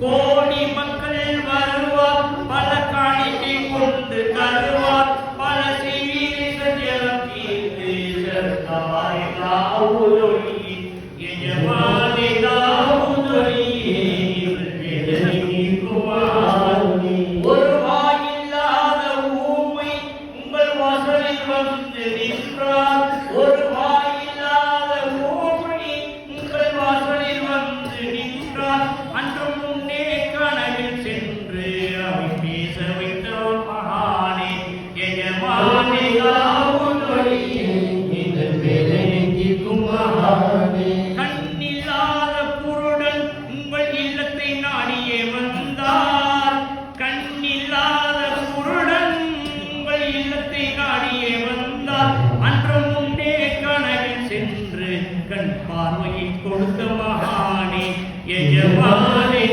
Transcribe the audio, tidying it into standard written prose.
கோடி மக்கள் வருவார், பல காணிக்கை கொண்டு தருவார், பல செய்வீர் சஞ்சலம் தீர்த்து சர்தாய் தாவூதொழி எஜமானே தாவூதொழியே ஒரு வாயில்லாத ஊமை உங்கள் வாசலில் வந்து நின்றார். ஒரு வாயில்லாத ஊமை உங்கள் வாசலில் வந்து நின்றார். அன்று முன்னே கனவில் சென்று அவை பேச வைத்தவர் மகானே எஜமானே தாவூதொழியே இதன் வேலைக்கும் மகானே. கண்ணில்லாத குருடன் உங்கள் இல்லத்தை நாடியே